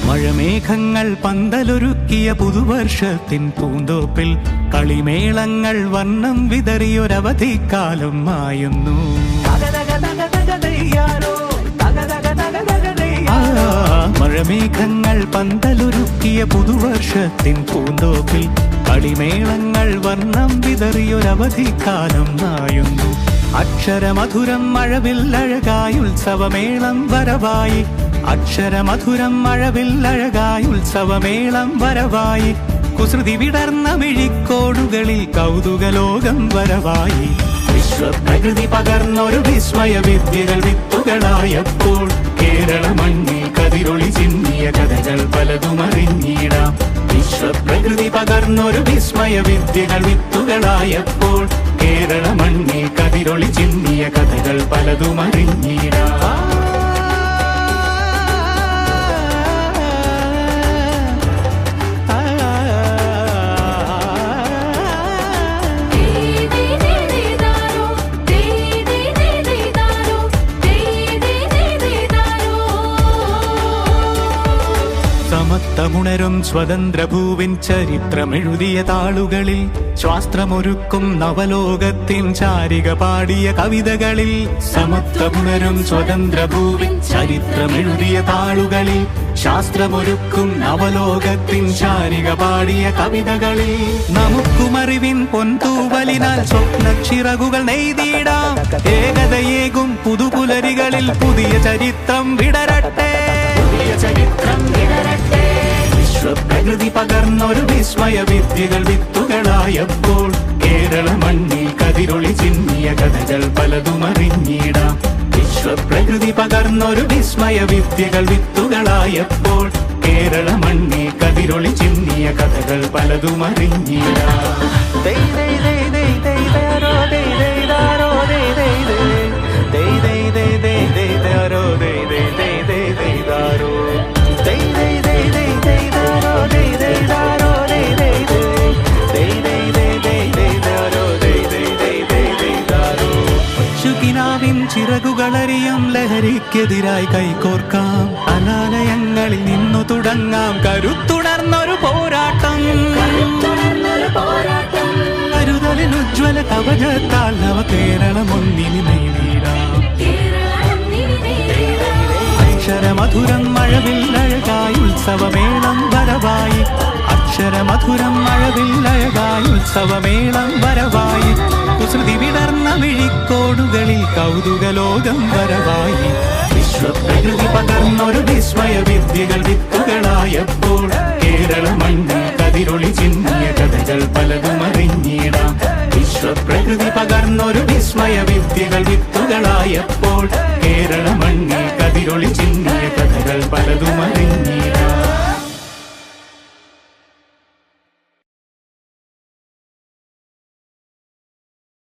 മഴമേഘങ്ങൾ പന്തലൊരുക്കിയ പുതുവർഷത്തിൻ പൂന്തോപ്പിൽ കളിമേളങ്ങൾ വർണ്ണം വിതറിയൊരവധിക്കാലം മായുന്നു. മഴമേഘങ്ങൾ പന്തലൊരുക്കിയ പുതുവർഷത്തിൻ പൂന്തോപ്പിൽ കളിമേളങ്ങൾ വർണ്ണം വിതറിയൊരവധിക്കാലം മായുന്നു. അക്ഷരമധുരം മഴവില്ലഴകായി ഉത്സവമേളം വരവായി. അക്ഷരമധുരം മഴവില്ലഴകായി ഉത്സവമേളം വരവായി. കുസൃതി വിടർന്ന മിഴിക്കോടുകളിൽ കൗതുകലോകം വരവായി. വിശ്വപ്രകൃതി പകർന്നൊരു വിസ്മയ വിദ്യകൾ വിത്തുകളായപ്പോൾ കേരള മണ്ണിൽ കതിരൊളി ചിന്നിയ കഥകൾ പലതും അറിഞ്ഞിടാം. വിശ്വപ്രകൃതി പകർന്നൊരു വിസ്മയ വിദ്യകൾ വിത്തുകളായപ്പോൾ കേരള മണ്ണിൽ കതിരൊളി ചിന്നിയ കഥകൾ പലതും അറിഞ്ഞിടാം. സമത്വമുണരും സ്വതന്ത്രഭൂവിൻ ചരിത്രമെഴുതിയ താളുകളിൽ ശാസ്ത്രമൊരുക്കും നവലോകത്തിൻ ചാരിക പാടിയ കവിതകളിൽ. സമത്വമുണരും സ്വതന്ത്രഭൂവിൻ ചരിത്രമെഴുതിയ താളുകളിൽ ശാസ്ത്രമൊരുക്കും നവലോകത്തിൻ ചാരിക പാടിയ കവിതകളിൽ. നമുക്കുമറിവിൻ പൊൻതൂവലിനാൽ സ്വപ്നച്ചിറകുകൾ നെയ്തിടാം. ഏകതയേകും പുതുപുലരികളിൽ പുതിയ ചരിത്രം വിടരട്ടെ. വിശ്വപ്രകൃതി പകർന്നൊരു വിസ്മയ വിദ്യകൾ വിത്തുകളായപ്പോൾ കേരള മണ്ണിൽ കതിരൊളി ചിന്നിയ കഥകൾ പലതും അറിഞ്ഞിടാം. വിശ്വപ്രകൃതി പകർന്നൊരു വിസ്മയ വിദ്യകൾ വിത്തുകളായപ്പോൾ കേരള മണ്ണിൽ കതിരൊളി ചിന്നിയ കഥകൾ പലതും അറിഞ്ഞിടാം. ചിറകുകളറിയാം ലഹരിക്കെതിരായി കൈകോർക്കാം. അനാലയങ്ങളിൽ നിന്നു തുടങ്ങാം കരുത്തുണർന്നൊരു പോരാട്ടം. കരുതലിനുജ്വല കവചത്താൽ നവ കേരളം ഒന്നിനി നേടിടാം. അക്ഷരമധുരം മഴവില്ലഴകായി ഉത്സവമേളം വരവായി. അക്ഷരമധുരം മഴവില്ലഴകായി ഉത്സവമേളം വരവായി. കുസൃതി വിടർന്ന മിഴിക്കോടുകളിൽ കൗതുകലോകം വരവായി. വിശ്വപ്രകൃതി പകർന്നൊരു വിസ്മയ വിദ്യകൾ വിത്തുകളായപ്പോൾ കേരള മണ്ണിൽ കതിരൊളി ചിന്നിയ കഥകൾ പലതും അറിഞ്ഞിടാം. വിശ്വപ്രകൃതി പകർന്നൊരു വിസ്മയ വിദ്യകൾ വിത്തുകളായപ്പോൾ കേരള മണ്ണിൽ കതിരൊളി ചിന്നിയ